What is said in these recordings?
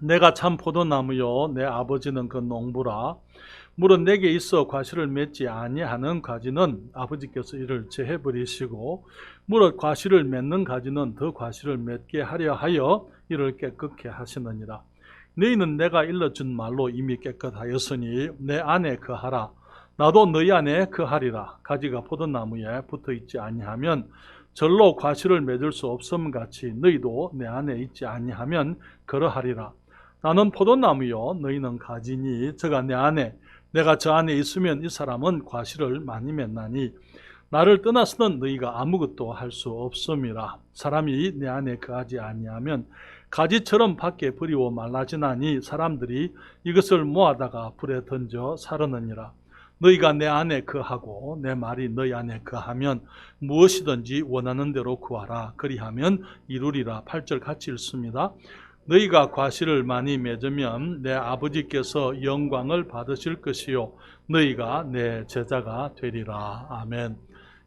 내가 참 포도나무요 내 아버지는 그 농부라. 물은 내게 있어 과실을 맺지 아니하는 가지는 아버지께서 이를 제해 버리시고, 물은 과실을 맺는 가지는 더 과실을 맺게 하려 하여 이를 깨끗게 하시느니라. 너희는 내가 일러준 말로 이미 깨끗하였으니 내 안에 거하라. 나도 너희 안에 거하리라. 가지가 포도나무에 붙어 있지 아니하면 절로 과실을 맺을 수 없음 같이 너희도 내 안에 있지 아니하면 그러하리라. 나는 포도나무요 너희는 가지니 저가 내 안에 내가 저 안에 있으면 이 사람은 과실을 많이 맺나니 나를 떠나서는 너희가 아무것도 할 수 없음이라. 사람이 내 안에 거하지 아니하면 가지처럼 밖에 버리고 말라지나니 사람들이 이것을 모아다가 불에 던져 사르느니라. 너희가 내 안에 거하고 내 말이 너희 안에 거하면 무엇이든지 원하는 대로 구하라. 그리하면 이루리라. 8절 같이 읽습니다. 너희가 과실을 많이 맺으면 내 아버지께서 영광을 받으실 것이요 너희가 내 제자가 되리라. 아멘.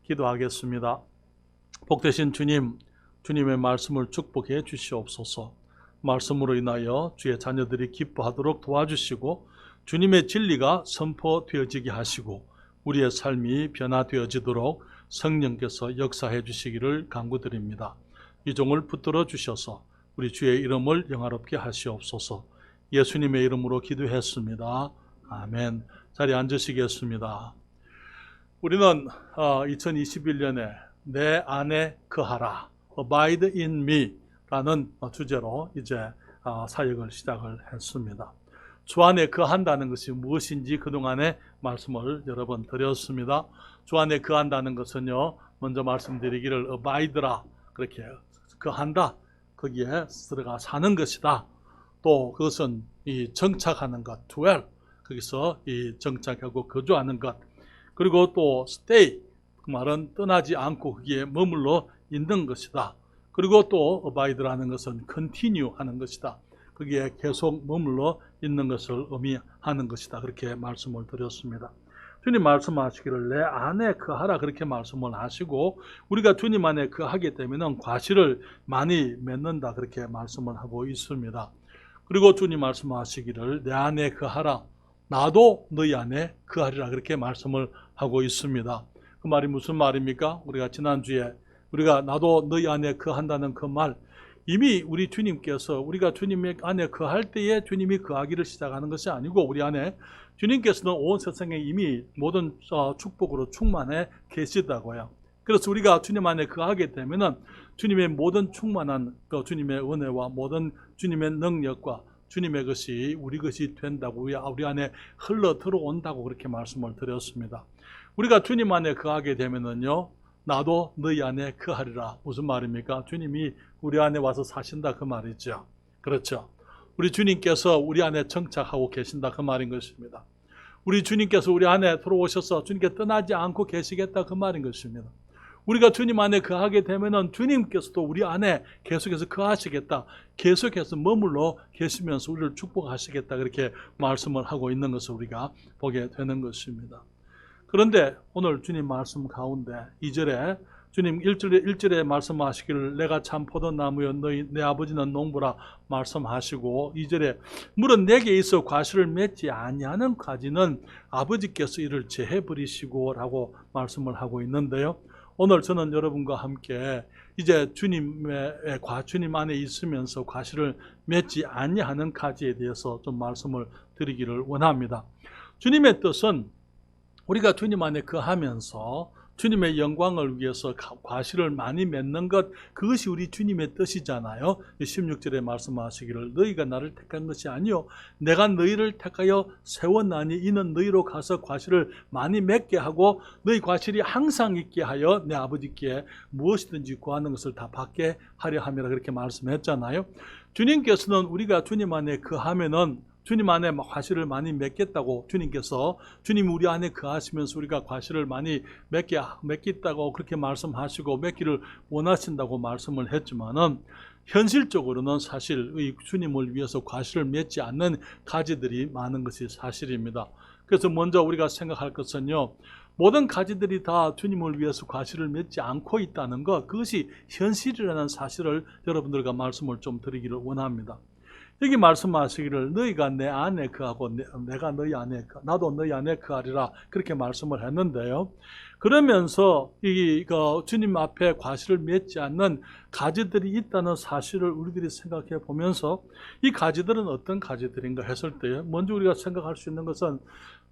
기도하겠습니다. 복되신 주님, 주님의 말씀을 축복해 주시옵소서. 말씀으로 인하여 주의 자녀들이 기뻐하도록 도와주시고 주님의 진리가 선포되어지게 하시고 우리의 삶이 변화되어지도록 성령께서 역사해 주시기를 간구드립니다. 이 종을 붙들어 주셔서 우리 주의 이름을 영화롭게 하시옵소서. 예수님의 이름으로 기도했습니다. 아멘. 자리에 앉으시겠습니다. 우리는 2021년에 내 안에 거하라, Abide in me 라는 주제로 이제 사역을 시작을 했습니다. 주 안에 거한다는 것이 무엇인지 그동안에 말씀을 여러 번 드렸습니다. 주 안에 거한다는 것은요, 먼저 말씀드리기를 Abide라, 그렇게 거한다, 거기에 들어가 사는 것이다. 또 그것은 이 정착하는 것, dwell, 거기서 이 정착하고 거주하는 것. 그리고 또 stay, 그 말은 떠나지 않고 거기에 머물러 있는 것이다. 그리고 또 abide라는 것은 continue 하는 것이다. 거기에 계속 머물러 있는 것을 의미하는 것이다. 그렇게 말씀을 드렸습니다. 주님 말씀하시기를 내 안에 거하라 그렇게 말씀을 하시고, 우리가 주님 안에 거하게 되면 과실을 많이 맺는다 그렇게 말씀을 하고 있습니다. 그리고 주님 말씀하시기를 내 안에 거하라, 나도 너희 안에 거하리라 그렇게 말씀을 하고 있습니다. 그 말이 무슨 말입니까? 우리가 지난주에 우리가 나도 너희 안에 거한다는 그 말, 이미 우리 주님께서 우리가 주님 안에 거할 때에 주님이 거하기를 시작하는 것이 아니고 우리 안에 주님께서는 온 세상에 이미 모든 축복으로 충만해 계시다고요. 그래서 우리가 주님 안에 거하게 되면은 주님의 모든 충만한 주님의 은혜와 모든 주님의 능력과 주님의 것이 우리 것이 된다고, 우리 안에 흘러 들어온다고 그렇게 말씀을 드렸습니다. 우리가 주님 안에 거하게 되면은요, 나도 너희 안에 거하리라. 무슨 말입니까? 주님이 우리 안에 와서 사신다 그 말이죠. 그렇죠. 우리 주님께서 우리 안에 정착하고 계신다 그 말인 것입니다. 우리 주님께서 우리 안에 들어오셔서 주님께 떠나지 않고 계시겠다 그 말인 것입니다. 우리가 주님 안에 거하게 되면은 주님께서도 우리 안에 계속해서 거하시겠다, 계속해서 머물러 계시면서 우리를 축복하시겠다 그렇게 말씀을 하고 있는 것을 우리가 보게 되는 것입니다. 그런데 오늘 주님 말씀 가운데 2절에 주님 1절에 말씀하시기를 내가 참 포도나무여 너희 내 아버지는 농부라 말씀하시고, 2절에 물은 내게 있어 과실을 맺지 아니하는 가지는 아버지께서 이를 제해 버리시고 라고 말씀을 하고 있는데요, 오늘 저는 여러분과 함께 이제 주님 안에 있으면서 과실을 맺지 아니하는 가지에 대해서 좀 말씀을 드리기를 원합니다. 주님의 뜻은 우리가 주님 안에 거하면서 주님의 영광을 위해서 과실을 많이 맺는 것, 그것이 우리 주님의 뜻이잖아요. 16절에 말씀하시기를 너희가 나를 택한 것이 아니요 내가 너희를 택하여 세웠나니 이는 너희로 가서 과실을 많이 맺게 하고 너희 과실이 항상 있게 하여 내 아버지께 무엇이든지 구하는 것을 다 받게 하려 함이라 그렇게 말씀했잖아요. 주님께서는 우리가 주님 안에 거하면은 주님 안에 과실을 많이 맺겠다고 주님이 우리 안에 거하시면서 우리가 과실을 많이 맺겠다고 그렇게 말씀하시고 맺기를 원하신다고 말씀을 했지만은, 현실적으로는 사실 주님을 위해서 과실을 맺지 않는 가지들이 많은 것이 사실입니다. 그래서 먼저 우리가 생각할 것은요, 모든 가지들이 다 주님을 위해서 과실을 맺지 않고 있다는 것, 그것이 현실이라는 사실을 여러분들과 말씀을 좀 드리기를 원합니다. 여기 말씀하시기를 너희가 내 안에 거하고 내가 너희 안에 나도 너희 안에 거하리라 그렇게 말씀을 했는데요. 그러면서 주님 앞에 과실을 맺지 않는 가지들이 있다는 사실을 우리들이 생각해 보면서 이 가지들은 어떤 가지들인가 했을 때 먼저 우리가 생각할 수 있는 것은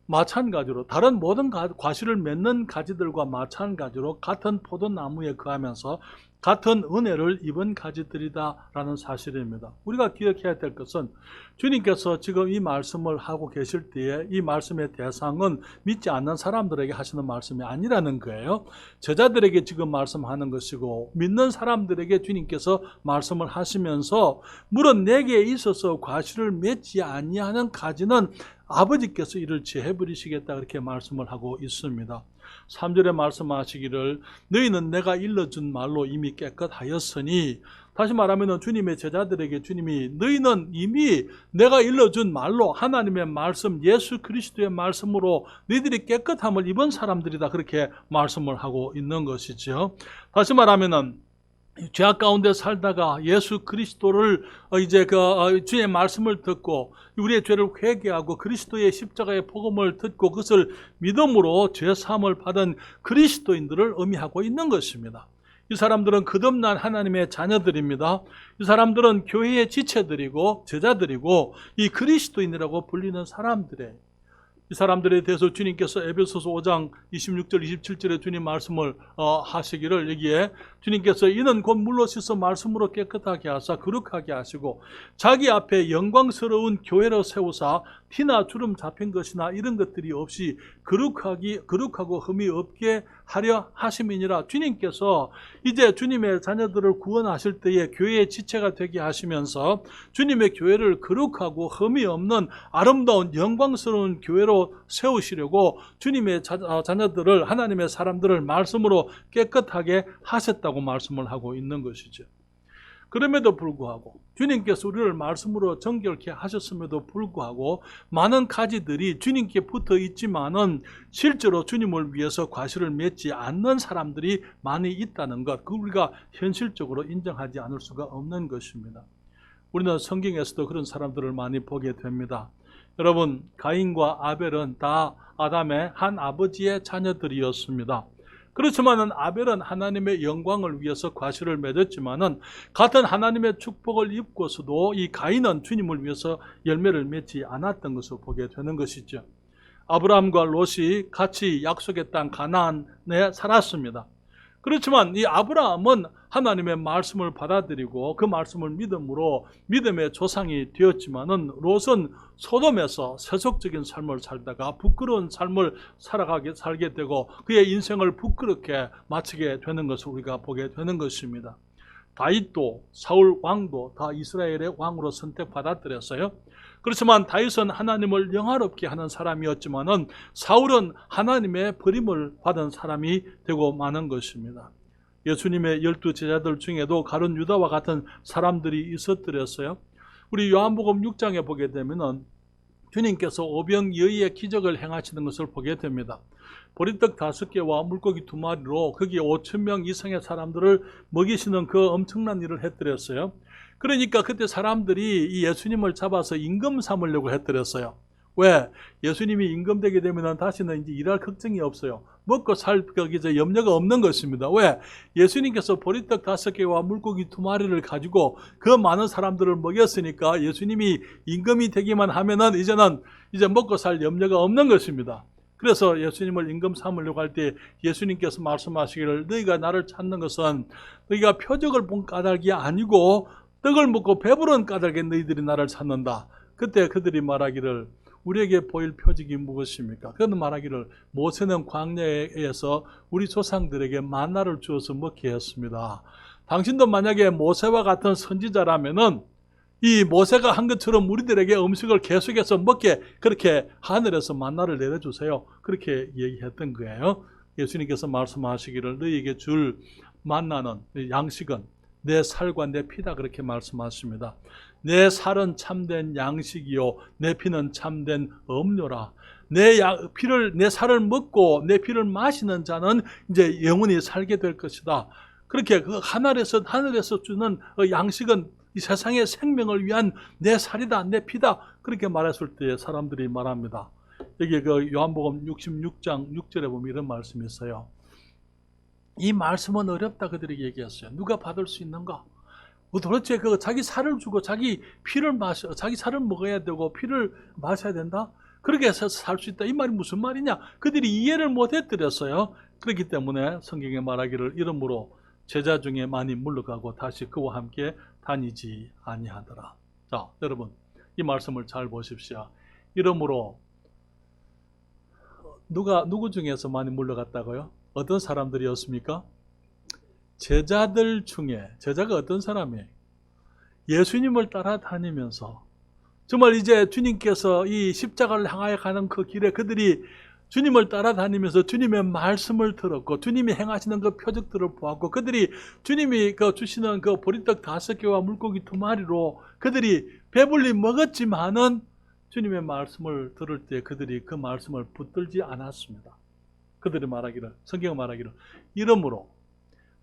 마찬가지로 다른 모든 과실을 맺는 가지들과 마찬가지로 같은 포도나무에 거하면서 같은 은혜를 입은 가지들이다라는 사실입니다. 우리가 기억해야 될 것은 주님께서 지금 이 말씀을 하고 계실 때에 이 말씀의 대상은 믿지 않는 사람들에게 하시는 말씀이 아니라는 거예요. 제자들에게 지금 말씀하는 것이고 믿는 사람들에게 주님께서 말씀을 하시면서 물론 내게 있어서 과실을 맺지 아니하는 가지는 아버지께서 이를 제해버리시겠다 그렇게 말씀을 하고 있습니다. 3절에 말씀하시기를 너희는 내가 일러준 말로 이미 깨끗하였으니, 다시 말하면 주님의 제자들에게 주님이 너희는 이미 내가 일러준 말로 하나님의 말씀 예수 그리스도의 말씀으로 너희들이 깨끗함을 입은 사람들이다 그렇게 말씀을 하고 있는 것이죠. 다시 말하면 죄악 가운데 살다가 예수 그리스도를 주의 말씀을 듣고 우리의 죄를 회개하고 그리스도의 십자가의 복음을 듣고 그것을 믿음으로 죄 사함을 받은 그리스도인들을 의미하고 있는 것입니다. 이 사람들은 거듭난 하나님의 자녀들입니다. 이 사람들은 교회의 지체들이고 제자들이고 이 그리스도인이라고 불리는 사람들이에요. 이 사람들에 대해서 주님께서 에베소서 5장 26절 27절에 주님 말씀을 하시기를 여기에 주님께서 이는 곧 물로 씻어 말씀으로 깨끗하게 하사 거룩하게 하시고 자기 앞에 영광스러운 교회로 세우사 티나 주름 잡힌 것이나 이런 것들이 없이 거룩하고 흠이 없게 하려 하심이니라. 주님께서 이제 주님의 자녀들을 구원하실 때에 교회의 지체가 되게 하시면서 주님의 교회를 거룩하고 흠이 없는 아름다운 영광스러운 교회로 세우시려고 주님의 자녀들을 하나님의 사람들을 말씀으로 깨끗하게 하셨다고 말씀을 하고 있는 것이죠. 그럼에도 불구하고 주님께서 우리를 말씀으로 정결케 하셨음에도 불구하고 많은 가지들이 주님께 붙어 있지만은 실제로 주님을 위해서 과실을 맺지 않는 사람들이 많이 있다는 것, 그 우리가 현실적으로 인정하지 않을 수가 없는 것입니다. 우리는 성경에서도 그런 사람들을 많이 보게 됩니다. 여러분, 가인과 아벨은 다 아담의 한 아버지의 자녀들이었습니다. 그렇지만은 아벨은 하나님의 영광을 위해서 과실을 맺었지만은 같은 하나님의 축복을 입고서도 이 가인은 주님을 위해서 열매를 맺지 않았던 것을 보게 되는 것이죠. 아브라함과 롯이 같이 약속의 땅 가나안에 살았습니다. 그렇지만 이 아브라함은 하나님의 말씀을 받아들이고 그 말씀을 믿음으로 믿음의 조상이 되었지만은 롯은 소돔에서 세속적인 삶을 살다가 부끄러운 삶을 살게 되고 그의 인생을 부끄럽게 마치게 되는 것을 우리가 보게 되는 것입니다. 다윗도 사울 왕도 다 이스라엘의 왕으로 선택받았더랬어요. 그렇지만 다윗은 하나님을 영화롭게 하는 사람이었지만은 사울은 하나님의 버림을 받은 사람이 되고 마는 것입니다. 예수님의 12 제자들 중에도 가룟 유다와 같은 사람들이 있었더랬어요. 우리 요한복음 6장에 보게 되면은 주님께서 오병이어의 기적을 행하시는 것을 보게 됩니다. 보리떡 5개와 물고기 2마리로 거기 5,000명 이상의 사람들을 먹이시는 그 엄청난 일을 했더랬어요. 그러니까 그때 사람들이 이 예수님을 잡아서 임금 삼으려고 했더랬어요. 왜? 예수님이 임금 되게 되면 다시는 이제 일할 걱정이 없어요. 먹고 살 염려가 없는 것입니다. 왜? 예수님께서 보리떡 5개와 물고기 2마리를 가지고 그 많은 사람들을 먹였으니까 예수님이 임금이 되기만 하면은 이제 먹고 살 염려가 없는 것입니다. 그래서 예수님을 임금 삼으려고 할 때 예수님께서 말씀하시기를 너희가 나를 찾는 것은 너희가 표적을 본 까닭이 아니고 떡을 먹고 배부른 까닭에 너희들이 나를 찾는다. 그때 그들이 말하기를 우리에게 보일 표적이 무엇입니까? 그는 말하기를 모세는 광야에서 우리 조상들에게 만나를 주어서 먹게 했습니다. 당신도 만약에 모세와 같은 선지자라면은 이 모세가 한 것처럼 우리들에게 음식을 계속해서 먹게 그렇게 하늘에서 만나를 내려주세요. 그렇게 얘기했던 거예요. 예수님께서 말씀하시기를 너희에게 줄 만나는 양식은 내 살과 내 피다 그렇게 말씀하십니다. 내 살은 참된 양식이요 내 피는 참된 음료라. 내 살을 먹고 내 피를 마시는 자는 이제 영원히 살게 될 것이다. 그렇게 그 하늘에서 주는 양식은 이 세상의 생명을 위한 내 살이다, 내 피다. 그렇게 말했을 때 사람들이 말합니다. 여기 그 요한복음 66장 6절에 보면 이런 말씀이 있어요. 이 말씀은 어렵다 그들이 얘기했어요. 누가 받을 수 있는가? 도대체 그 자기 살을 주고 자기 살을 먹어야 되고 피를 마셔야 된다? 그렇게 해서 살 수 있다. 이 말이 무슨 말이냐? 그들이 이해를 못 해드렸어요. 그렇기 때문에 성경에 말하기를 이러므로 제자 중에 많이 물러가고 다시 그와 함께 다니지 아니하더라. 자, 여러분 이 말씀을 잘 보십시오. 이러므로 누구 중에서 많이 물러갔다고요? 어떤 사람들이었습니까? 제자들 중에, 제자가 어떤 사람이에요? 예수님을 따라다니면서 정말 이제 주님께서 이 십자가를 향하여 가는 그 길에 그들이 주님을 따라다니면서 주님의 말씀을 들었고 주님이 행하시는 그 표적들을 보았고 그들이 주님이 주시는 그 보리떡 5개와 물고기 2마리로 그들이 배불리 먹었지만은 주님의 말씀을 들을 때 그들이 그 말씀을 붙들지 않았습니다. 그들이 말하기를, 성경은 말하기를 이러므로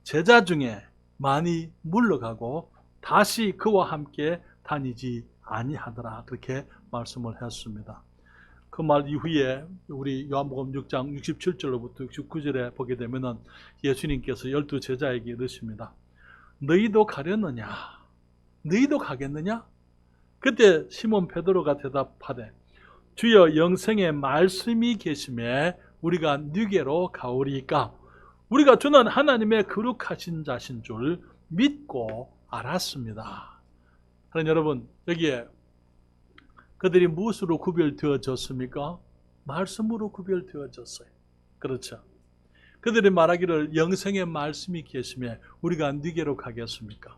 제자 중에 많이 물러가고 다시 그와 함께 다니지 아니하더라. 그렇게 말씀을 했습니다. 그 말 이후에 우리 요한복음 6장 67절로부터 69절에 보게 되면은 예수님께서 12 제자에게 이르십니다. 너희도 가려느냐? 너희도 가겠느냐? 그때 시몬 베드로가 대답하되 주여 영생의 말씀이 계심에 우리가 누게로 가오리까? 우리가 주는 하나님의 거룩하신 자신 줄 믿고 알았습니다. 그럼 여러분 여기에 그들이 무엇으로 구별되어졌습니까? 말씀으로 구별되어졌어요. 그렇죠. 그들이 말하기를 영생의 말씀이 계심에 우리가 누게로 가겠습니까?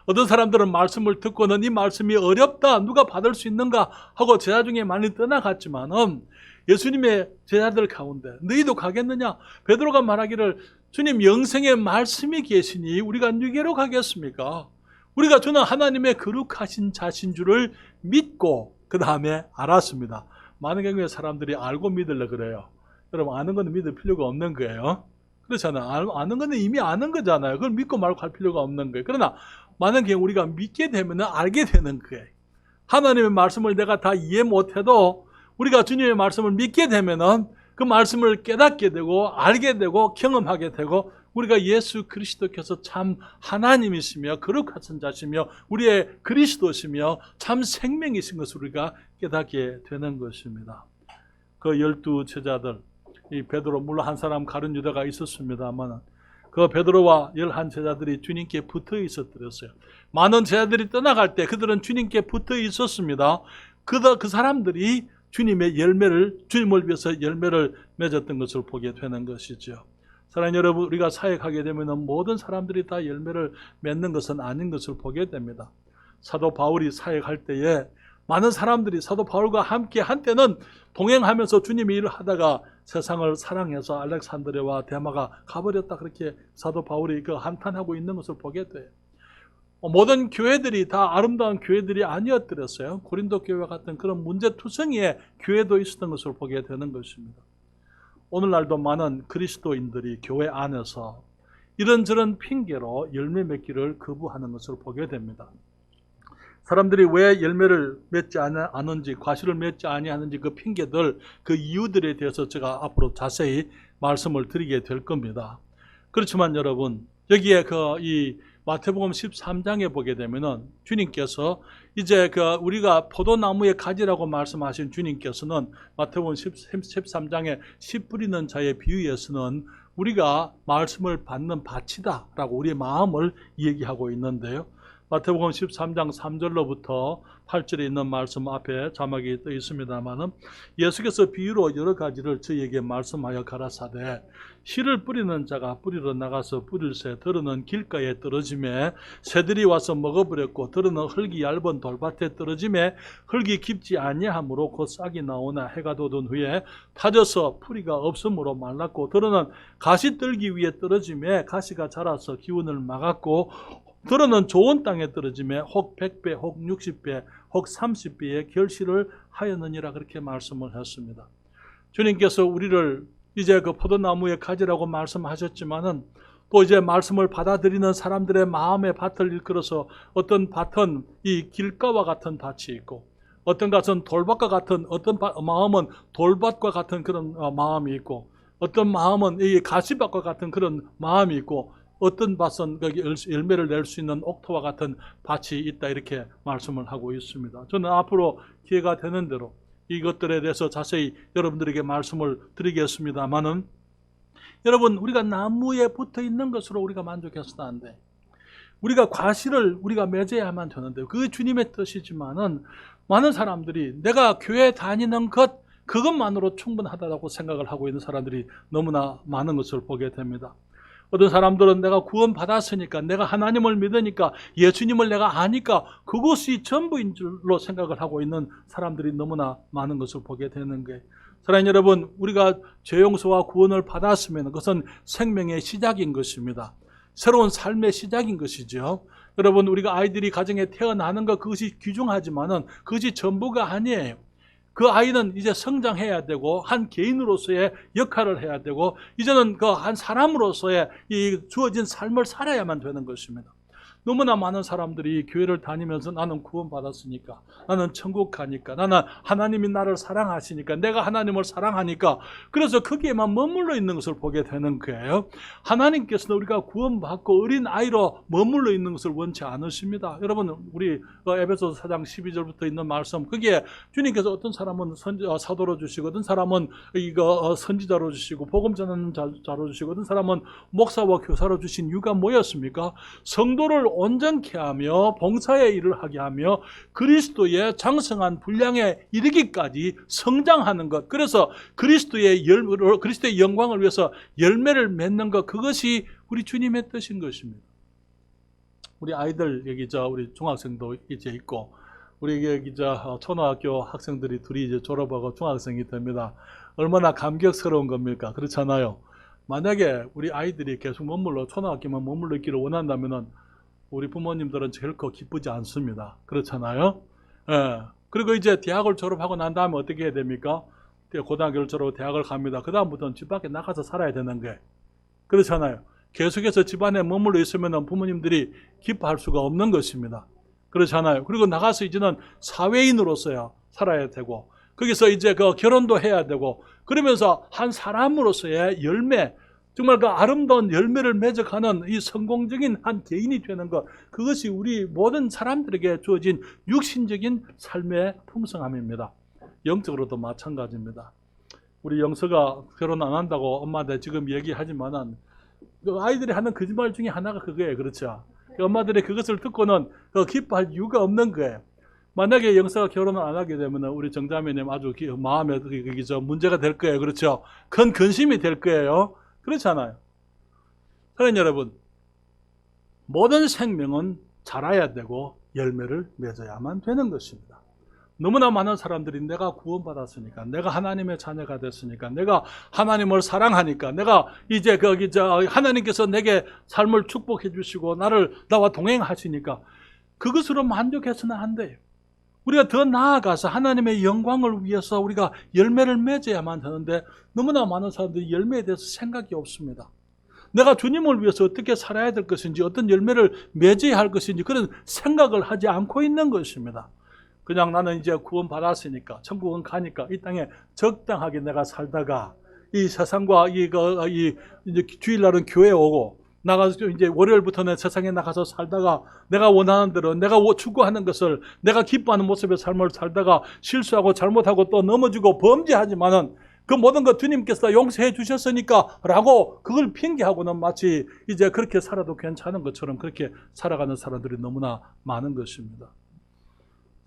어떤 사람들은 말씀을 듣고는 이 말씀이 어렵다, 누가 받을 수 있는가 하고 제자 중에 많이 떠나갔지만은 예수님의 제자들 가운데 너희도 가겠느냐? 베드로가 말하기를 주님 영생의 말씀이 계시니 우리가 누게로 가겠습니까? 우리가 주는 하나님의 거룩하신 자신 줄을 믿고 그 다음에 알았습니다. 많은 경우에 사람들이 알고 믿으려고 그래요. 여러분 아는 건 믿을 필요가 없는 거예요. 그렇잖아요. 아는 건 이미 아는 거잖아요. 그걸 믿고 말고 할 필요가 없는 거예요. 그러나 많은 경우 우리가 믿게 되면 알게 되는 거예요. 하나님의 말씀을 내가 다 이해 못해도 우리가 주님의 말씀을 믿게 되면 그 말씀을 깨닫게 되고 알게 되고 경험하게 되고 우리가 예수 그리스도께서 참 하나님이시며 거룩하신 자시며 우리의 그리스도시며 참 생명이신 것을 우리가 깨닫게 되는 것입니다. 그 12 제자들, 이 베드로 물론 한 사람 가룟 유다가 있었습니다만 그 베드로와 11 제자들이 주님께 붙어 있었더랬어요. 많은 제자들이 떠나갈 때 그들은 주님께 붙어 있었습니다. 그 사람들이 주님의 주님을 위해서 열매를 맺었던 것을 보게 되는 것이죠. 사랑하는 여러분, 우리가 사역하게 되면 모든 사람들이 다 열매를 맺는 것은 아닌 것을 보게 됩니다. 사도 바울이 사역할 때에 많은 사람들이 사도 바울과 함께 한때는 동행하면서 주님의 일을 하다가 세상을 사랑해서 알렉산드리아와 데마가 가버렸다, 그렇게 사도 바울이 한탄하고 있는 것을 보게 돼요. 모든 교회들이 다 아름다운 교회들이 아니었더랬어요. 고린도 교회와 같은 그런 문제투성이의 교회도 있었던 것을 보게 되는 것입니다. 오늘날도 많은 그리스도인들이 교회 안에서 이런저런 핑계로 열매 맺기를 거부하는 것을 보게 됩니다. 사람들이 왜 열매를 맺지 않은지, 과실을 맺지 아니하는지 그 핑계들, 그 이유들에 대해서 제가 앞으로 자세히 말씀을 드리게 될 겁니다. 그렇지만 여러분, 여기에 이 마태복음 13장에 보게 되면은 주님께서 이제 우리가 포도나무의 가지라고 말씀하신 주님께서는 마태복음 13장에 씨 뿌리는 자의 비유에서는 우리가 말씀을 받는 밭이다라고 우리의 마음을 얘기하고 있는데요. 마태복음 13장 3절로부터 8절에 있는 말씀 앞에 자막이 떠 있습니다만은 예수께서 비유로 여러 가지를 저희에게 말씀하여 가라사대 씨를 뿌리는 자가 뿌리러 나가서 뿌릴새 들어는 길가에 떨어짐에 새들이 와서 먹어버렸고 들어는 흙이 얇은 돌밭에 떨어짐에 흙이 깊지 아니하므로 곧 싹이 나오나 해가 돋은 후에 타져서 뿌리가 없으므로 말랐고 들어는 가시 떨기 위에 떨어짐에 가시가 자라서 기운을 막았고 들어는 좋은 땅에 떨어짐에 혹 100배, 혹 60배, 혹 30배의 결실을 하였느니라, 그렇게 말씀을 했습니다. 주님께서 우리를 이제 포도나무의 가지라고 말씀하셨지만은 또 이제 말씀을 받아들이는 사람들의 마음의 밭을 일컬어서 어떤 밭은 이 길가와 같은 밭이 있고, 어떤 것은 돌밭과 같은, 어떤 마음은 돌밭과 같은 그런 마음이 있고, 어떤 마음은 이 가시밭과 같은 그런 마음이 있고, 어떤 밭은 거기 열매를 낼 수 있는 옥토와 같은 밭이 있다, 이렇게 말씀을 하고 있습니다. 저는 앞으로 기회가 되는 대로 이것들에 대해서 자세히 여러분들에게 말씀을 드리겠습니다만은, 여러분, 우리가 나무에 붙어 있는 것으로 우리가 만족해서는 안 돼. 우리가 과실을 우리가 맺어야만 되는데, 그게 주님의 뜻이지만은 많은 사람들이 내가 교회 다니는 것, 그것만으로 충분하다고 생각을 하고 있는 사람들이 너무나 많은 것을 보게 됩니다. 어떤 사람들은 내가 구원 받았으니까, 내가 하나님을 믿으니까, 예수님을 내가 아니까 그것이 전부인 줄로 생각을 하고 있는 사람들이 너무나 많은 것을 보게 되는 거예요. 사랑하는 여러분, 우리가 죄 용서와 구원을 받았으면 그것은 생명의 시작인 것입니다. 새로운 삶의 시작인 것이죠. 여러분, 우리가 아이들이 가정에 태어나는 것, 그것이 귀중하지만은 그것이 전부가 아니에요. 그 아이는 이제 성장해야 되고, 한 개인으로서의 역할을 해야 되고, 이제는 그 한 사람으로서의 이 주어진 삶을 살아야만 되는 것입니다. 너무나 많은 사람들이 교회를 다니면서 나는 구원받았으니까, 나는 천국 가니까, 나는 하나님이 나를 사랑하시니까, 내가 하나님을 사랑하니까, 그래서 거기에만 머물러 있는 것을 보게 되는 거예요. 하나님께서는 우리가 구원받고 어린 아이로 머물러 있는 것을 원치 않으십니다. 여러분, 우리 에베소서 4장 12절부터 있는 말씀, 거기에 주님께서 어떤 사람은 사도로 주시고, 어떤 사람은 선지자로 주시고, 복음 전하는 자로 주시고, 어떤 사람은 목사와 교사로 주신 이유가 뭐였습니까? 성도를 온전케 하며 봉사의 일을 하게 하며 그리스도의 장성한 분량에 이르기까지 성장하는 것, 그래서 그리스도의 영광을 위해서 열매를 맺는 것, 그것이 우리 주님의 뜻인 것입니다. 우리 아이들 여기 우리 중학생도 이제 있고, 우리 여기 초등학교 학생들이 둘이 이제 졸업하고 중학생이 됩니다. 얼마나 감격스러운 겁니까? 그렇잖아요. 만약에 우리 아이들이 계속 초등학교만 머물러 있기를 원한다면은 우리 부모님들은 결코 기쁘지 않습니다. 그렇잖아요. 예. 그리고 이제 대학을 졸업하고 난 다음에 어떻게 해야 됩니까? 고등학교를 졸업하고 대학을 갑니다. 그 다음부터는 집 밖에 나가서 살아야 되는 게, 그렇잖아요. 계속해서 집안에 머물러 있으면 부모님들이 기뻐할 수가 없는 것입니다. 그렇잖아요. 그리고 나가서 이제는 사회인으로서야 살아야 되고, 거기서 이제 결혼도 해야 되고, 그러면서 한 사람으로서의 열매, 정말 그 아름다운 열매를 맺어가는 이 성공적인 한 개인이 되는 것, 그것이 우리 모든 사람들에게 주어진 육신적인 삶의 풍성함입니다. 영적으로도 마찬가지입니다. 우리 영서가 결혼 안 한다고 엄마한테 지금 얘기하지만은 그 아이들이 하는 거짓말 중에 하나가 그거예요. 그렇죠? 엄마들이 그것을 듣고는 기뻐할 이유가 없는 거예요. 만약에 영서가 결혼을 안 하게 되면 우리 정자매님 아주 마음에 문제가 될 거예요. 그렇죠? 큰 근심이 될 거예요. 그렇잖아요. 그러니 여러분, 모든 생명은 자라야 되고 열매를 맺어야만 되는 것입니다. 너무나 많은 사람들이 내가 구원받았으니까, 내가 하나님의 자녀가 됐으니까, 내가 하나님을 사랑하니까, 내가 이제 하나님께서 내게 삶을 축복해 주시고 나와 동행하시니까 그것으로 만족해서는 안 돼요. 우리가 더 나아가서 하나님의 영광을 위해서 우리가 열매를 맺어야만 하는데, 너무나 많은 사람들이 열매에 대해서 생각이 없습니다. 내가 주님을 위해서 어떻게 살아야 될 것인지, 어떤 열매를 맺어야 할 것인지 그런 생각을 하지 않고 있는 것입니다. 그냥 나는 이제 구원 받았으니까, 천국은 가니까 이 땅에 적당하게 내가 살다가 이 세상과 이제 주일날은 교회 오고, 나가서 이제 월요일부터는 세상에 나가서 살다가 내가 원하는 대로 내가 추구하는 것을, 내가 기뻐하는 모습의 삶을 살다가 실수하고 잘못하고 또 넘어지고 범죄하지만은 그 모든 것 주님께서 용서해 주셨으니까 라고 그걸 핑계하고는 마치 이제 그렇게 살아도 괜찮은 것처럼 그렇게 살아가는 사람들이 너무나 많은 것입니다.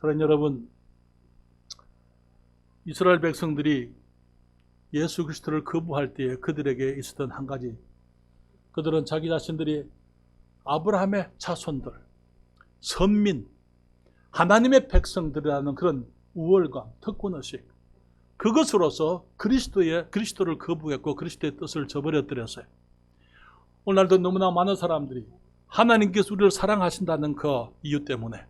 사랑하는 여러분, 이스라엘 백성들이 예수 그리스도를 거부할 때에 그들에게 있었던 한 가지, 그들은 자기 자신들이 아브라함의 자손들, 선민, 하나님의 백성들이라는 그런 우월감, 특권의식, 그것으로서 그리스도를 거부했고 그리스도의 뜻을 저버려뜨렸어요. 오늘날도 너무나 많은 사람들이 하나님께서 우리를 사랑하신다는 그 이유 때문에,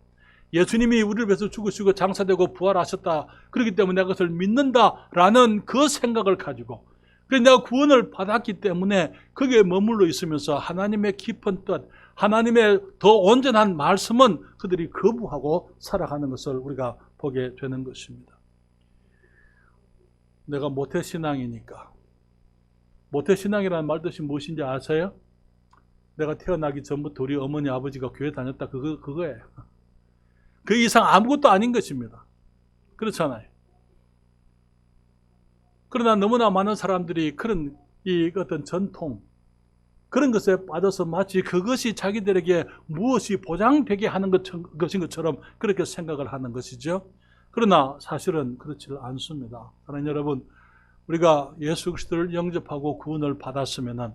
예수님이 우리를 위해서 죽으시고 장사되고 부활하셨다, 그렇기 때문에 내가 그것을 믿는다라는 그 생각을 가지고 그래서 내가 구원을 받았기 때문에 거기에 머물러 있으면서 하나님의 깊은 뜻, 하나님의 더 온전한 말씀은 그들이 거부하고 살아가는 것을 우리가 보게 되는 것입니다. 내가 모태신앙이니까. 모태신앙이라는 말 뜻이 무엇인지 아세요? 내가 태어나기 전부터 우리 어머니 아버지가 교회 다녔다, 그거예요. 그 이상 아무것도 아닌 것입니다. 그렇잖아요. 그러나 너무나 많은 사람들이 그런 이 어떤 전통, 그런 것에 빠져서 마치 그것이 자기들에게 무엇이 보장되게 하는 것인 것처럼 그렇게 생각을 하는 것이죠. 그러나 사실은 그렇지 않습니다. 사랑하는 여러분, 우리가 예수 그리스도를 영접하고 구원을 받았으면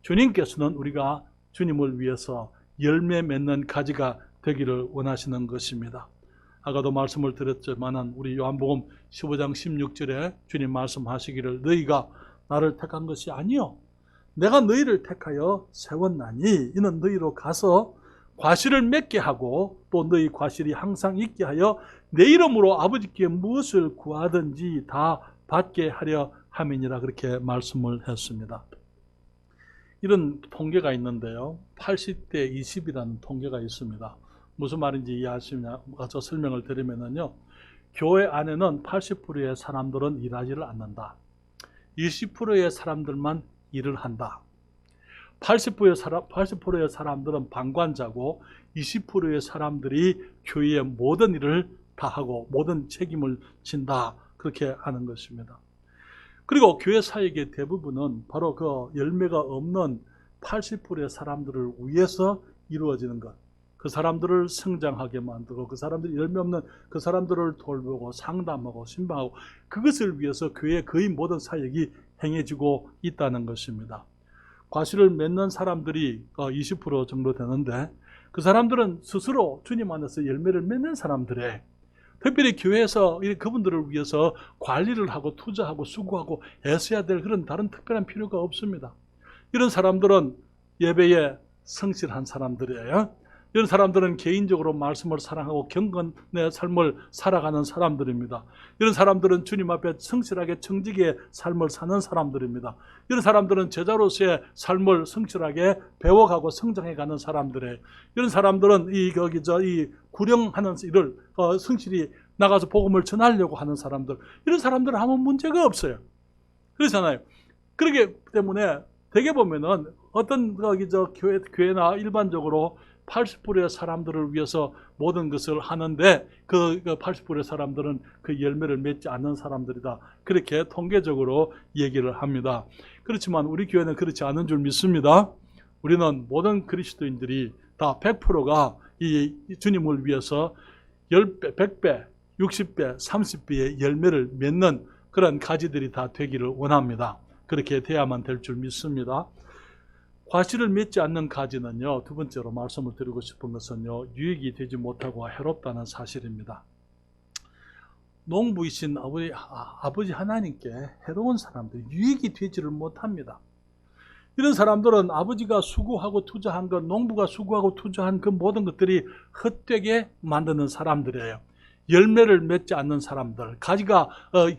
주님께서는 우리가 주님을 위해서 열매 맺는 가지가 되기를 원하시는 것입니다. 아까도 말씀을 드렸지만 우리 요한복음 15장 16절에 주님 말씀하시기를 너희가 나를 택한 것이 아니요 내가 너희를 택하여 세웠나니 이는 너희로 가서 과실을 맺게 하고 또 너희 과실이 항상 있게 하여 내 이름으로 아버지께 무엇을 구하든지 다 받게 하려 함이니라 그렇게 말씀을 했습니다. 이런 통계가 있는데요. 80대 20이라는 통계가 있습니다. 무슨 말인지 이해하시냐? 가서 설명을 드리면요. 교회 안에는 80%의 사람들은 일하지를 않는다. 20%의 사람들만 일을 한다. 80%의 사람들은 방관자고 20%의 사람들이 교회의 모든 일을 다 하고 모든 책임을 진다. 그렇게 하는 것입니다. 그리고 교회 사역의 대부분은 바로 그 열매가 없는 80%의 사람들을 위해서 이루어지는 것. 그 사람들을 성장하게 만들고 그 사람들이 열매 없는 그 사람들을 돌보고 상담하고 신방하고 그것을 위해서 교회의 거의 모든 사역이 행해지고 있다는 것입니다. 과실을 맺는 사람들이 20% 정도 되는데 그 사람들은 스스로 주님 안에서 열매를 맺는 사람들에 특별히 교회에서 그분들을 위해서 관리를 하고 투자하고 수고하고 애써야 될 그런 다른 특별한 필요가 없습니다. 이런 사람들은 예배에 성실한 사람들이에요. 이런 사람들은 개인적으로 말씀을 사랑하고 경건의 삶을 살아가는 사람들입니다. 이런 사람들은 주님 앞에 성실하게 정직의 삶을 사는 사람들입니다. 이런 사람들은 제자로서의 삶을 성실하게 배워가고 성장해가는 사람들이에요. 이런 사람들은 이 구령하는 일을 성실히 나가서 복음을 전하려고 하는 사람들, 이런 사람들은 아무 문제가 없어요. 그렇잖아요. 그렇기 때문에 대개 보면은 어떤 교회나 일반적으로 80%의 사람들을 위해서 모든 것을 하는데 그 80%의 사람들은 그 열매를 맺지 않는 사람들이다. 그렇게 통계적으로 얘기를 합니다. 그렇지만 우리 교회는 그렇지 않은 줄 믿습니다. 우리는 모든 그리스도인들이 다 100%가 이 주님을 위해서 10배, 100배, 60배, 30배의 열매를 맺는 그런 가지들이 다 되기를 원합니다. 그렇게 돼야만 될 줄 믿습니다. 과실을 맺지 않는 가지는요, 두 번째로 말씀을 드리고 싶은 것은요, 유익이 되지 못하고 해롭다는 사실입니다. 농부이신 아버지 하나님께 해로운 사람들, 유익이 되지를 못합니다. 이런 사람들은 아버지가 수고하고 투자한 것, 농부가 수고하고 투자한 그 모든 것들이 헛되게 만드는 사람들이에요. 열매를 맺지 않는 사람들,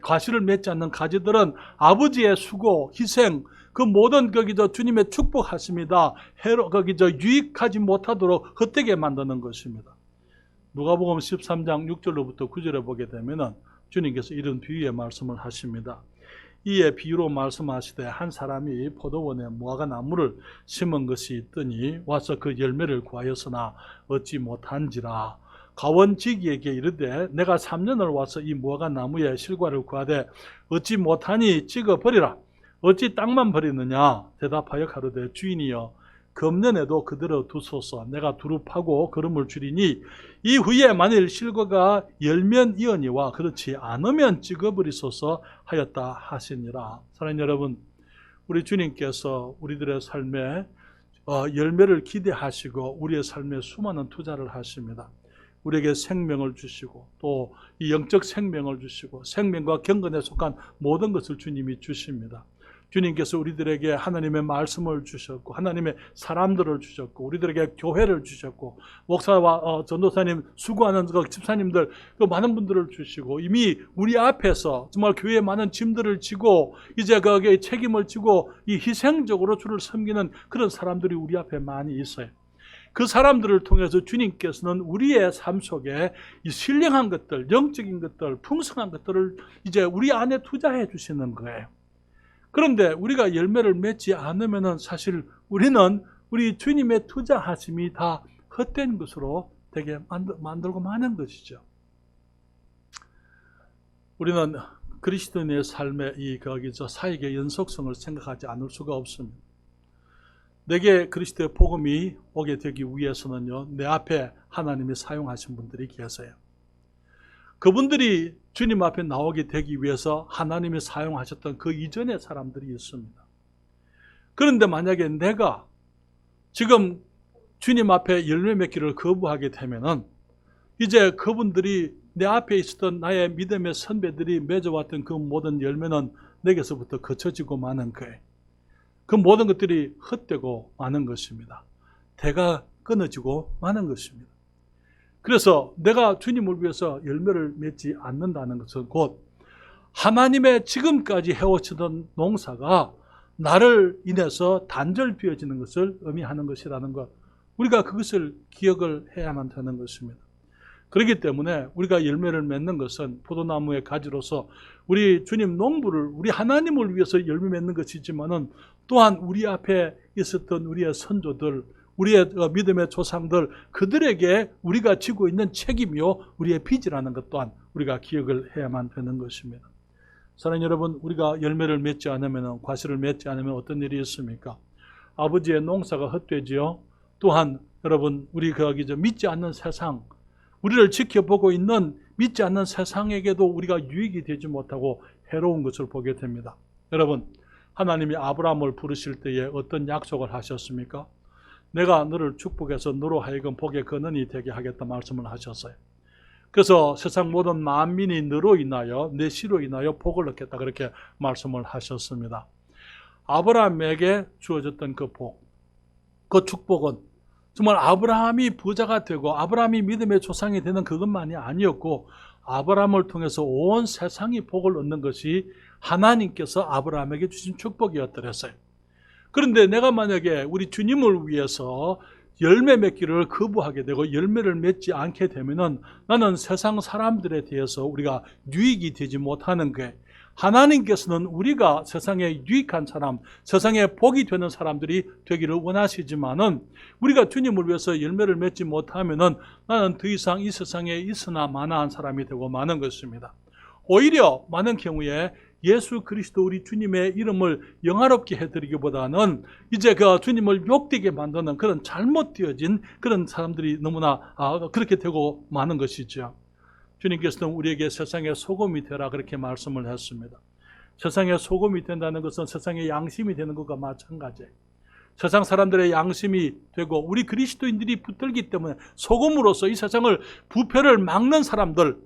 과실을 맺지 않는 가지들은 아버지의 수고, 희생, 그 모든 주님의 축복하십니다. 유익하지 못하도록 헛되게 만드는 것입니다. 누가복음 13장 6절로부터 9절에 보게 되면은 주님께서 이런 비유의 말씀을 하십니다. 이에 비유로 말씀하시되 한 사람이 포도원에 무화과 나무를 심은 것이 있더니 와서 그 열매를 구하였으나 얻지 못한지라. 가원지기에게 이르되 내가 3년을 와서 이 무화과 나무에 실과를 구하되 얻지 못하니 찍어 버리라. 어찌 땅만 버리느냐? 대답하여 가로되 주인이여 금년에도 그대로 두소서. 내가 두루 파고 거름을 줄이니 이후에 만일 실과가 열면이언니와 그렇지 않으면 찍어버리소서 하였다 하시니라. 사랑하는 여러분, 우리 주님께서 우리들의 삶에 열매를 기대하시고 우리의 삶에 수많은 투자를 하십니다. 우리에게 생명을 주시고 또 이 영적 생명을 주시고 생명과 경건에 속한 모든 것을 주님이 주십니다. 주님께서 우리들에게 하나님의 말씀을 주셨고 하나님의 사람들을 주셨고 우리들에게 교회를 주셨고 목사와 전도사님 수고하는 그 집사님들 그 많은 분들을 주시고 이미 우리 앞에서 정말 교회에 많은 짐들을 지고 이제 거기에 책임을 지고 이 희생적으로 주를 섬기는 그런 사람들이 우리 앞에 많이 있어요. 그 사람들을 통해서 주님께서는 우리의 삶 속에 이 신령한 것들, 영적인 것들, 풍성한 것들을 이제 우리 안에 투자해 주시는 거예요. 그런데 우리가 열매를 맺지 않으면 사실 우리는 우리 주님의 투자하심이 다 헛된 것으로 되게 만들고 마는 것이죠. 우리는 그리스도인의 삶의 이 사역의 연속성을 생각하지 않을 수가 없습니다. 내게 그리스도의 복음이 오게 되기 위해서는요, 내 앞에 하나님이 사용하신 분들이 계세요. 그분들이 주님 앞에 나오게 되기 위해서 하나님이 사용하셨던 그 이전의 사람들이 있습니다. 그런데 만약에 내가 지금 주님 앞에 열매 맺기를 거부하게 되면은 이제 그분들이 내 앞에 있었던 나의 믿음의 선배들이 맺어왔던 그 모든 열매는 내게서부터 거쳐지고 마는 거예요. 그 모든 것들이 헛되고 마는 것입니다. 대가 끊어지고 마는 것입니다. 그래서 내가 주님을 위해서 열매를 맺지 않는다는 것은 곧 하나님의 지금까지 해오시던 농사가 나를 인해서 단절되어지는 것을 의미하는 것이라는 것, 우리가 그것을 기억을 해야만 되는 것입니다. 그렇기 때문에 우리가 열매를 맺는 것은 포도나무의 가지로서 우리 주님 농부를, 우리 하나님을 위해서 열매 맺는 것이지만은 또한 우리 앞에 있었던 우리의 선조들, 우리의 믿음의 조상들, 그들에게 우리가 지고 있는 책임이요 우리의 빚이라는 것 또한 우리가 기억을 해야만 되는 것입니다. 사랑하는 여러분, 우리가 열매를 맺지 않으면, 과실을 맺지 않으면 어떤 일이 있습니까? 아버지의 농사가 헛되지요. 또한 여러분, 우리 믿지 않는 세상, 우리를 지켜보고 있는 믿지 않는 세상에게도 우리가 유익이 되지 못하고 해로운 것을 보게 됩니다. 여러분, 하나님이 아브라함을 부르실 때에 어떤 약속을 하셨습니까? 내가 너를 축복해서 너로 하여금 복의 근원이 되게 하겠다 말씀을 하셨어요. 그래서 세상 모든 만민이 너로 인하여, 내 씨로 인하여 복을 얻겠다 그렇게 말씀을 하셨습니다. 아브라함에게 주어졌던 그 복, 그 축복은 정말 아브라함이 부자가 되고 아브라함이 믿음의 조상이 되는 그것만이 아니었고, 아브라함을 통해서 온 세상이 복을 얻는 것이 하나님께서 아브라함에게 주신 축복이었더랬어요. 그런데 내가 만약에 우리 주님을 위해서 열매 맺기를 거부하게 되고 열매를 맺지 않게 되면은 나는 세상 사람들에 대해서 우리가 유익이 되지 못하는 게, 하나님께서는 우리가 세상에 유익한 사람, 세상에 복이 되는 사람들이 되기를 원하시지만은 우리가 주님을 위해서 열매를 맺지 못하면은 나는 더 이상 이 세상에 있으나 마나한 사람이 되고 마는 것입니다. 오히려 많은 경우에 예수 그리스도 우리 주님의 이름을 영화롭게 해드리기보다는 이제 그 주님을 욕되게 만드는 그런 잘못되어진 그런 사람들이 너무나 그렇게 되고 마는 것이죠. 주님께서는 우리에게 세상의 소금이 되라 그렇게 말씀을 했습니다. 세상의 소금이 된다는 것은 세상의 양심이 되는 것과 마찬가지예요. 세상 사람들의 양심이 되고 우리 그리스도인들이 붙들기 때문에 소금으로서 이 세상을 부패를 막는 사람들,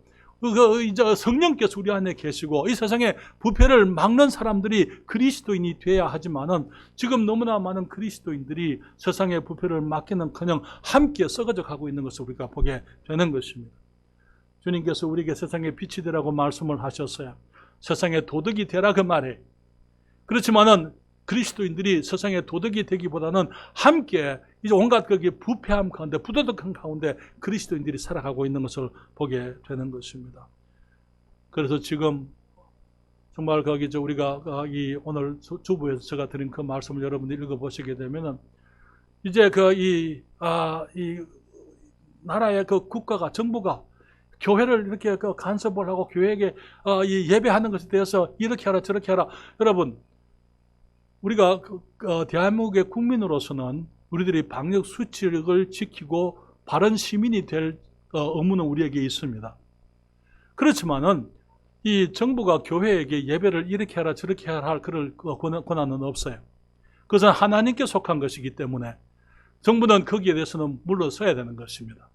이제 성령께서 우리 안에 계시고 이 세상에 부패를 막는 사람들이 그리스도인이 돼야 하지만은 지금 너무나 많은 그리스도인들이 세상의 부패를 막기는커녕 함께 썩어져 가고 있는 것을 우리가 보게 되는 것입니다. 주님께서 우리에게 세상의 빛이 되라고 말씀을 하셨어요. 세상의 도덕이 되라 그 말에. 그렇지만은 그리스도인들이 세상의 도덕이 되기보다는 함께 이제 온갖 거기 부패함 가운데, 부도덕한 가운데 그리스도인들이 살아가고 있는 것을 보게 되는 것입니다. 그래서 지금 정말 우리가 이 오늘 주부에서 제가 드린 그 말씀을 여러분들이 읽어보시게 되면은 이제 이 나라의 그 국가가, 정부가 교회를 이렇게 간섭을 하고 교회에게 이 예배하는 것에 대해서 이렇게 하라 저렇게 하라. 여러분, 우리가 대한민국의 국민으로서는 우리들이 방역 수칙을 지키고 바른 시민이 될 의무는 우리에게 있습니다. 그렇지만은 이 정부가 교회에게 예배를 이렇게 하라 저렇게 하라 할 그럴 권한은 없어요. 그것은 하나님께 속한 것이기 때문에 정부는 거기에 대해서는 물러서야 되는 것입니다.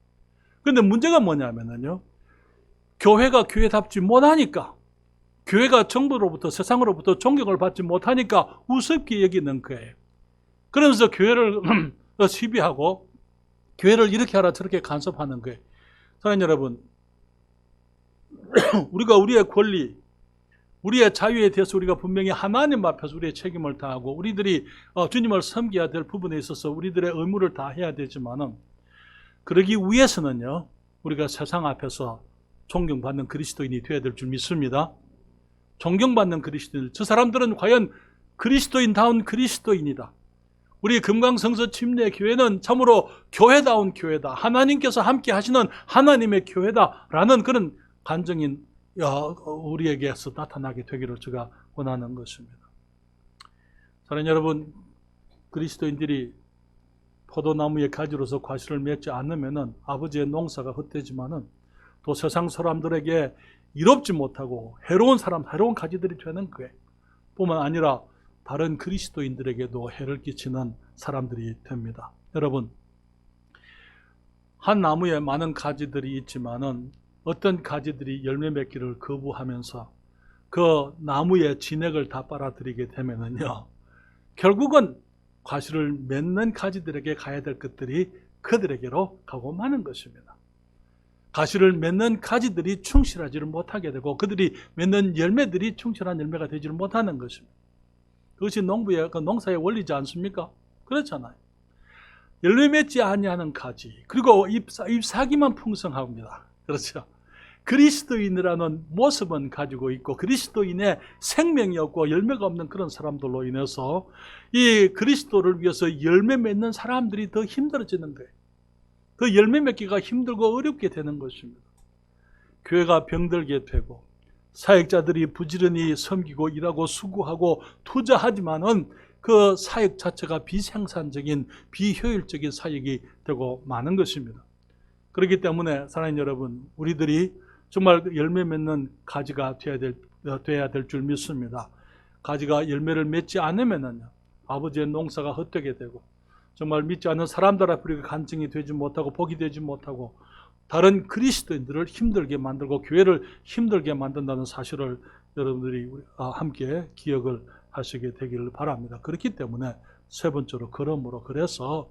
그런데 문제가 뭐냐면요, 교회가 교회답지 못하니까, 교회가 정부로부터 세상으로부터 존경을 받지 못하니까 우습게 여기는 거예요. 그러면서 교회를 시비하고 교회를 이렇게 하라 저렇게 간섭하는 거예요. 사랑하는 여러분, 우리가 우리의 권리, 우리의 자유에 대해서 우리가 분명히 하나님 앞에서 우리의 책임을 다하고 우리들이 주님을 섬겨야 될 부분에 있어서 우리들의 의무를 다해야 되지만은, 그러기 위해서는요, 우리가 세상 앞에서 존경받는 그리스도인이 되어야 될 줄 믿습니다. 존경받는 그리스도인, 저 사람들은 과연 그리스도인다운 그리스도인이다. 우리 금강성서 침례교회는 참으로 교회다운 교회다. 하나님께서 함께 하시는 하나님의 교회다라는 그런 간증이 우리에게서 나타나게 되기를 제가 원하는 것입니다. 사랑하는 여러분, 그리스도인들이 포도나무의 가지로서 과실을 맺지 않으면 아버지의 농사가 헛되지만은 또 세상 사람들에게 이롭지 못하고 해로운 가지들이 되는 거예요. 뿐만 아니라 다른 그리스도인들에게도 해를 끼치는 사람들이 됩니다. 여러분, 한 나무에 많은 가지들이 있지만은 어떤 가지들이 열매 맺기를 거부하면서 그 나무의 진액을 다 빨아들이게 되면은요, 결국은 과실을 맺는 가지들에게 가야 될 것들이 그들에게로 가고 마는 것입니다. 과실을 맺는 가지들이 충실하지를 못하게 되고 그들이 맺는 열매들이 충실한 열매가 되지를 못하는 것입니다. 그것이 농사의 원리지 않습니까? 그렇잖아요. 열매 맺지 아니하는 가지, 그리고 잎사귀만 풍성합니다. 그렇죠. 그리스도인이라는 모습은 가지고 있고 그리스도인의 생명이 없고 열매가 없는 그런 사람들로 인해서 이 그리스도를 위해서 열매 맺는 사람들이 더 힘들어지는 거예요. 그 열매 맺기가 힘들고 어렵게 되는 것입니다. 교회가 병들게 되고 사역자들이 부지런히 섬기고 일하고 수고하고 투자하지만은 그 사역 자체가 비생산적인 비효율적인 사역이 되고 마는 것입니다. 그렇기 때문에 사랑하는 여러분, 우리들이 정말 열매 맺는 가지가 돼야 될 줄 믿습니다. 가지가 열매를 맺지 않으면 아버지의 농사가 헛되게 되고 정말 믿지 않는 사람들 앞에 우리가 간증이 되지 못하고 복이 되지 못하고 다른 그리스도인들을 힘들게 만들고 교회를 힘들게 만든다는 사실을 여러분들이 함께 기억을 하시게 되기를 바랍니다. 그렇기 때문에 세 번째로, 그래서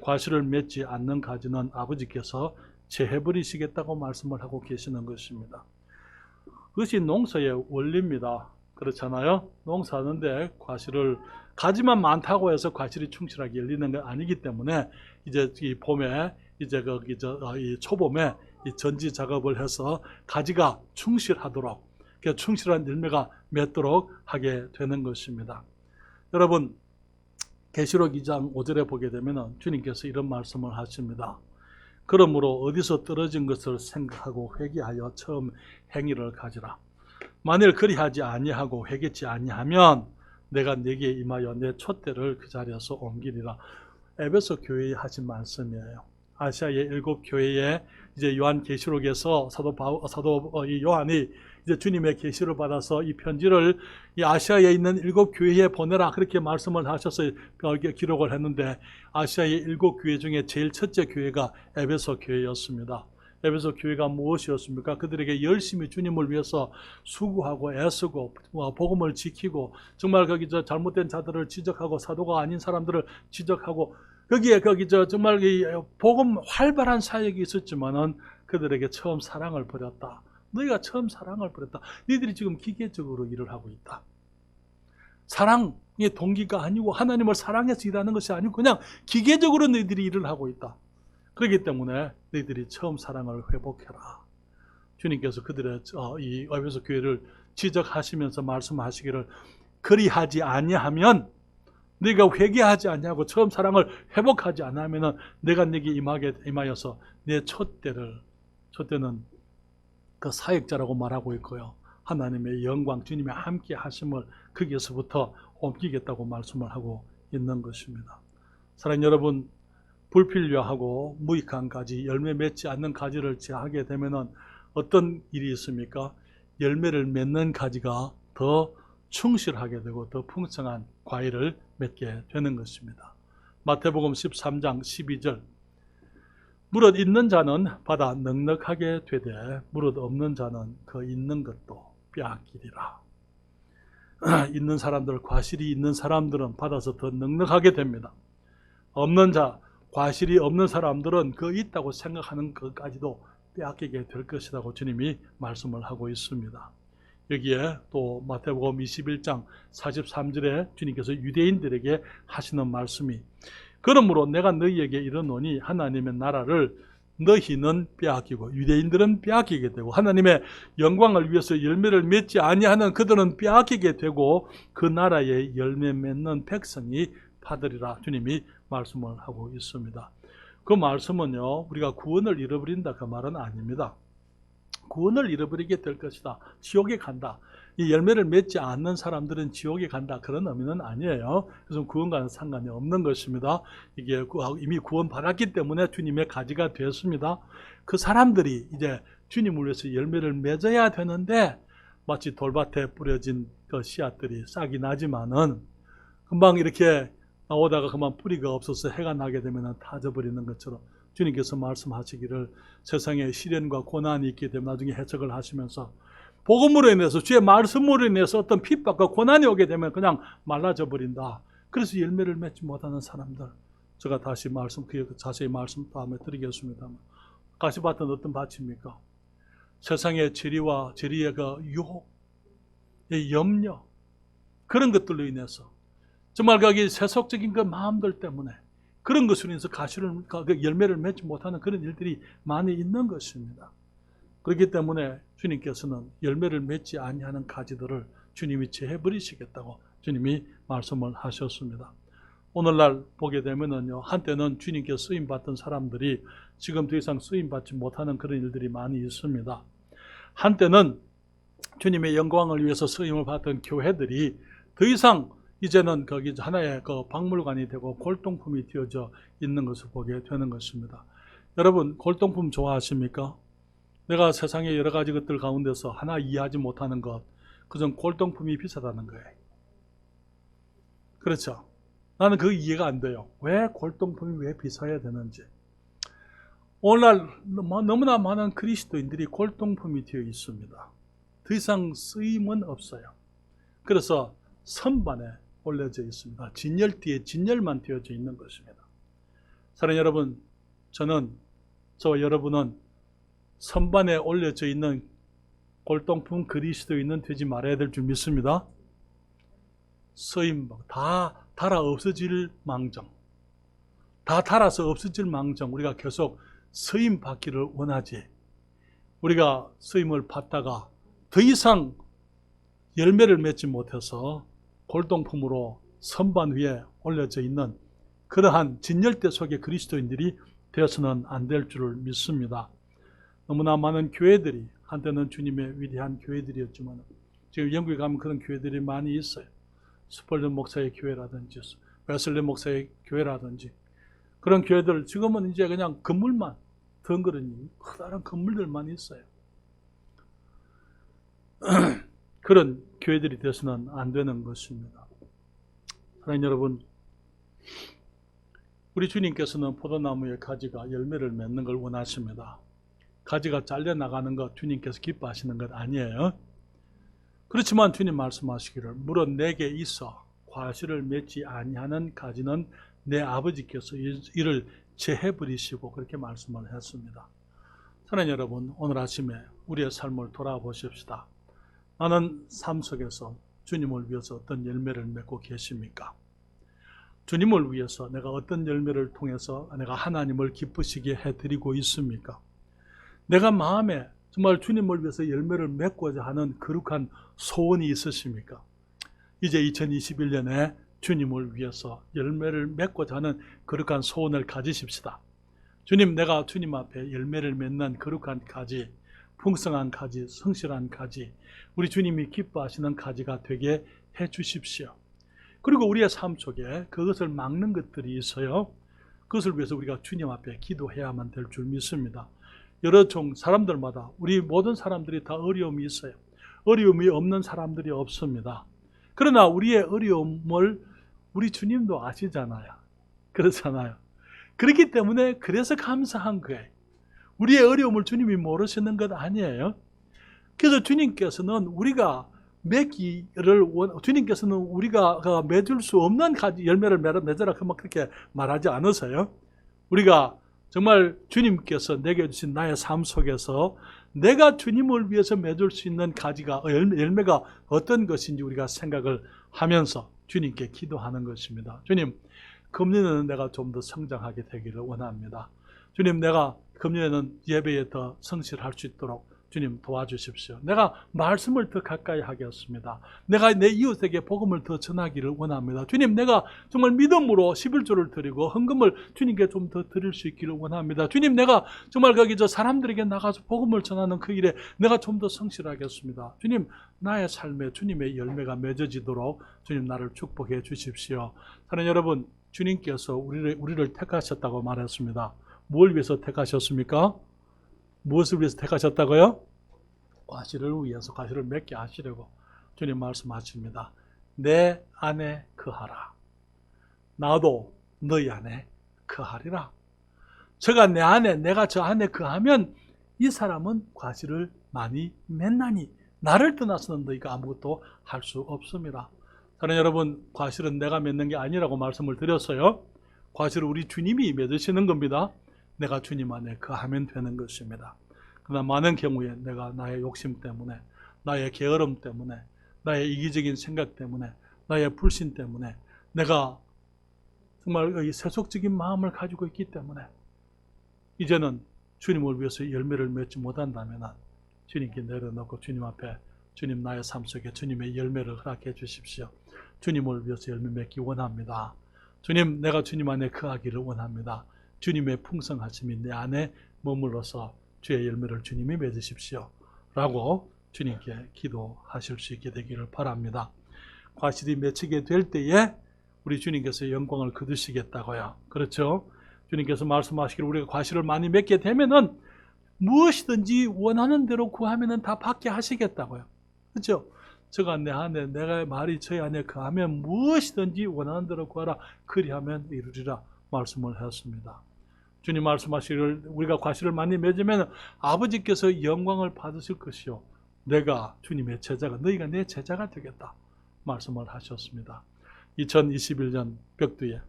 과실을 맺지 않는 가지는 아버지께서 제해버리시겠다고 말씀을 하고 계시는 것입니다. 그것이 농사의 원리입니다. 그렇잖아요. 농사하는데 가지만 많다고 해서 과실이 충실하게 열리는 건 아니기 때문에 이제 이 봄에 이 초봄에 이 전지 작업을 해서 가지가 충실하도록, 충실한 열매가 맺도록 하게 되는 것입니다. 여러분, 계시록 2장 5절에 보게 되면 주님께서 이런 말씀을 하십니다. 그러므로 어디서 떨어진 것을 생각하고 회개하여 처음 행위를 가지라. 만일 그리하지 아니하고 회개치 아니하면 내가 네게 임하여 내 촛대를 그 자리에서 옮기리라. 에베소 교회에 하신 말씀이에요. 아시아의 7교회에 이제 요한계시록에서 사도 요한이 이제 주님의 계시를 받아서 이 편지를 이 아시아에 있는 7교회에 보내라, 그렇게 말씀을 하셔서 기록을 했는데, 아시아의 7교회 중에 제일 첫째 교회가 에베소 교회였습니다. 에베소 교회가 무엇이었습니까? 그들에게 열심히 주님을 위해서 수고하고 애쓰고 복음을 지키고 정말 거기 잘못된 자들을 지적하고 사도가 아닌 사람들을 지적하고 정말 이 복음 활발한 사역이 있었지만은 그들에게 처음 사랑을 버렸다. 너희가 처음 사랑을 버렸다. 너희들이 지금 기계적으로 일을 하고 있다. 사랑의 동기가 아니고 하나님을 사랑해서 일하는 것이 아니고 그냥 기계적으로 너희들이 일을 하고 있다. 그렇기 때문에 너희들이 처음 사랑을 회복해라. 주님께서 그들의 이 에베소 교회를 지적하시면서 말씀하시기를, 그리하지 아니하면, 네가 회개하지 아니하고 처음 사랑을 회복하지 않으면 내가 네게 임하여서 내 촛대는 그 사역자라고 말하고 있고요, 하나님의 영광, 주님의 함께 하심을 거기에서부터 옮기겠다고 말씀을 하고 있는 것입니다. 사랑하는 여러분, 불필요하고 무익한 가지, 열매 맺지 않는 가지를 제하게 되면 어떤 일이 있습니까? 열매를 맺는 가지가 더 충실하게 되고 더 풍성한 과일을 맺게 되는 것입니다. 마태복음 13장 12절, 무릇 있는 자는 받아 넉넉하게 되되 무릇 없는 자는 그 있는 것도 빼앗기리라. 있는 사람들, 과실이 있는 사람들은 받아서 더 넉넉하게 됩니다. 없는 자, 과실이 없는 사람들은 그 있다고 생각하는 것까지도 빼앗기게 될 것이라고 주님이 말씀을 하고 있습니다. 여기에 또 마태복음 21장 43절에 주님께서 유대인들에게 하시는 말씀이, 그러므로 내가 너희에게 이르노니 하나님의 나라를 너희는 빼앗기고 유대인들은 빼앗기게 되고 하나님의 영광을 위해서 열매를 맺지 아니하는 그들은 빼앗기게 되고 그 나라에 열매 맺는 백성이 받으리라 주님이 말씀을 하고 있습니다. 그 말씀은요, 우리가 구원을 잃어버린다 그 말은 아닙니다. 구원을 잃어버리게 될 것이다, 지옥에 간다, 이 열매를 맺지 않는 사람들은 지옥에 간다, 그런 의미는 아니에요. 그래서 구원과는 상관이 없는 것입니다. 이게 이미 구원받았기 때문에 주님의 가지가 되었습니다. 그 사람들이 이제 주님을 위해서 열매를 맺어야 되는데, 마치 돌밭에 뿌려진 그 씨앗들이 싹이 나지만은 금방 이렇게 나오다가 그만 뿌리가 없어서 해가 나게 되면 타져버리는 것처럼 주님께서 말씀하시기를, 세상에 시련과 고난이 있게 되면 나중에 해석을 하시면서 복음으로 인해서, 주의 말씀으로 인해서 어떤 핍박과 고난이 오게 되면 그냥 말라져 버린다. 그래서 열매를 맺지 못하는 사람들, 제가 다시 자세히 말씀 다음에 드리겠습니다만, 가시밭은 어떤 밭입니까? 세상의 재리의 그 유혹, 염려, 그런 것들로 인해서 정말 거기 세속적인 그 마음들 때문에 그런 것으로 인해서 열매를 맺지 못하는 그런 일들이 많이 있는 것입니다. 그렇기 때문에 주님께서는 열매를 맺지 아니하는 가지들을 주님이 제해버리시겠다고 주님이 말씀을 하셨습니다. 오늘날 보게 되면은요, 한때는 주님께 쓰임받던 사람들이 지금 더 이상 쓰임받지 못하는 그런 일들이 많이 있습니다. 한때는 주님의 영광을 위해서 쓰임을 받던 교회들이 더 이상 이제는 거기 하나의 그 박물관이 되고 골동품이 되어져 있는 것을 보게 되는 것입니다. 여러분, 골동품 좋아하십니까? 내가 세상의 여러 가지 것들 가운데서 하나 이해하지 못하는 것, 그전 골동품이 비싸다는 거예요. 그렇죠? 나는 그 이해가 안 돼요. 왜 골동품이 왜 비싸야 되는지. 오늘날 너무나 많은 그리스도인들이 골동품이 되어 있습니다. 더 이상 쓰임은 없어요. 그래서 선반에 올려져 있습니다. 진열 뒤에 진열만 되어져 있는 것입니다. 사랑하는 여러분, 저와 여러분은 선반에 올려져 있는 골동품 그리스도인은 되지 말아야 될 줄 믿습니다. 쓰임 다 달아 없어질 망정, 다 달아서 없어질 망정, 우리가 계속 쓰임 받기를 원하지, 우리가 쓰임을 받다가 더 이상 열매를 맺지 못해서 골동품으로 선반 위에 올려져 있는 그러한 진열대 속의 그리스도인들이 되어서는 안 될 줄을 믿습니다. 너무나 많은 교회들이 한때는 주님의 위대한 교회들이었지만 지금 영국에 가면 그런 교회들이 많이 있어요. 스펄전 목사의 교회라든지 웨슬리 목사의 교회라든지 그런 교회들, 지금은 이제 그냥 건물만 덩그러니 커다란 건물들만 있어요. 그런 교회들이 되어서는 안 되는 것입니다. 사랑하는 여러분, 우리 주님께서는 포도나무의 가지가 열매를 맺는 걸 원하십니다. 가지가 잘려나가는 것 주님께서 기뻐하시는 것 아니에요. 그렇지만 주님 말씀하시기를, 물은 내게 있어 과실을 맺지 아니하는 가지는 내 아버지께서 이를 제해버리시고, 그렇게 말씀을 했습니다. 사랑하는 여러분, 오늘 아침에 우리의 삶을 돌아보십시다. 나는 삶 속에서 주님을 위해서 어떤 열매를 맺고 계십니까? 주님을 위해서 내가 어떤 열매를 통해서 내가 하나님을 기쁘시게 해드리고 있습니까? 내가 마음에 정말 주님을 위해서 열매를 맺고자 하는 거룩한 소원이 있으십니까? 이제 2021년에 주님을 위해서 열매를 맺고자 하는 거룩한 소원을 가지십시다. 주님, 내가 주님 앞에 열매를 맺는 거룩한 가지, 풍성한 가지, 성실한 가지, 우리 주님이 기뻐하시는 가지가 되게 해 주십시오. 그리고 우리의 삶 속에 그것을 막는 것들이 있어요. 그것을 위해서 우리가 주님 앞에 기도해야만 될 줄 믿습니다. 여러 종 사람들마다, 우리 모든 사람들이 다 어려움이 있어요. 어려움이 없는 사람들이 없습니다. 그러나 우리의 어려움을 우리 주님도 아시잖아요. 그렇잖아요. 그렇기 때문에 그래서 감사한 거예요. 우리의 어려움을 주님이 모르시는 것 아니에요. 그래서 주님께서는 우리가 맺기를 주님께서는 우리가 맺을 수 없는 열매를 맺으라 그렇게 말하지 않으세요. 우리가 정말 주님께서 내게 주신 나의 삶 속에서 내가 주님을 위해서 맺을 수 있는 열매가 어떤 것인지 우리가 생각을 하면서 주님께 기도하는 것입니다. 주님, 금년에는 내가 좀 더 성장하게 되기를 원합니다. 주님, 내가 금년에는 예배에 더 성실할 수 있도록 주님 도와주십시오. 내가 말씀을 더 가까이 하겠습니다. 내가 내 이웃에게 복음을 더 전하기를 원합니다. 주님, 내가 정말 믿음으로 11조를 드리고 헌금을 주님께 좀 더 드릴 수 있기를 원합니다. 주님, 내가 정말 거기 사람들에게 나가서 복음을 전하는 그 일에 내가 좀 더 성실하겠습니다. 주님, 나의 삶에 주님의 열매가 맺어지도록 주님 나를 축복해 주십시오. 사랑하는 여러분, 주님께서 우리를 택하셨다고 말했습니다. 뭘 위해서 택하셨습니까? 무엇을 위해서 택하셨다고요? 과실을 위해서, 과실을 맺게 하시려고 주님 말씀하십니다. 내 안에 거하라. 나도 너희 안에 거하리라. 저가 내 안에, 내가 저 안에 거하면 이 사람은 과실을 많이 맺나니 나를 떠나서는 너희가 아무것도 할 수 없습니다. 사랑하는 여러분, 과실은 내가 맺는 게 아니라고 말씀을 드렸어요. 과실은 우리 주님이 맺으시는 겁니다. 내가 주님 안에 거하면 되는 것입니다. 그러나 많은 경우에 내가 나의 욕심 때문에, 나의 게으름 때문에, 나의 이기적인 생각 때문에, 나의 불신 때문에, 내가 정말 이 세속적인 마음을 가지고 있기 때문에 이제는 주님을 위해서 열매를 맺지 못한다면 주님께 내려놓고 주님 앞에, 주님, 나의 삶 속에 주님의 열매를 허락해 주십시오. 주님을 위해서 열매 맺기 원합니다. 주님, 내가 주님 안에 거하기를 원합니다. 주님의 풍성하심이 내 안에 머물러서 주의 열매를 주님이 맺으십시오 라고 주님께 기도하실 수 있게 되기를 바랍니다. 과실이 맺히게 될 때에 우리 주님께서 영광을 거두시겠다고요. 그렇죠? 주님께서 말씀하시기를 우리가 과실을 많이 맺게 되면은 무엇이든지 원하는 대로 구하면은 다 받게 하시겠다고요. 그렇죠? 저가 내 안에, 내가 말이 저희 안에 거하면 무엇이든지 원하는 대로 구하라. 그리하면 이루리라 말씀을 하였습니다. 주님 말씀하시기를 우리가 과실을 많이 맺으면 아버지께서 영광을 받으실 것이요 내가 주님의 제자가, 너희가 내 제자가 되겠다 말씀을 하셨습니다. 2021년 벽두에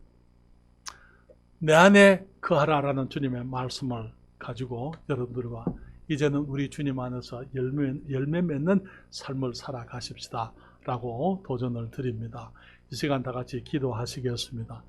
내 안에 거하라라는 주님의 말씀을 가지고 여러분들과 이제는 우리 주님 안에서 열매 맺는 삶을 살아가십시다 라고 도전을 드립니다. 이 시간 다 같이 기도하시겠습니다.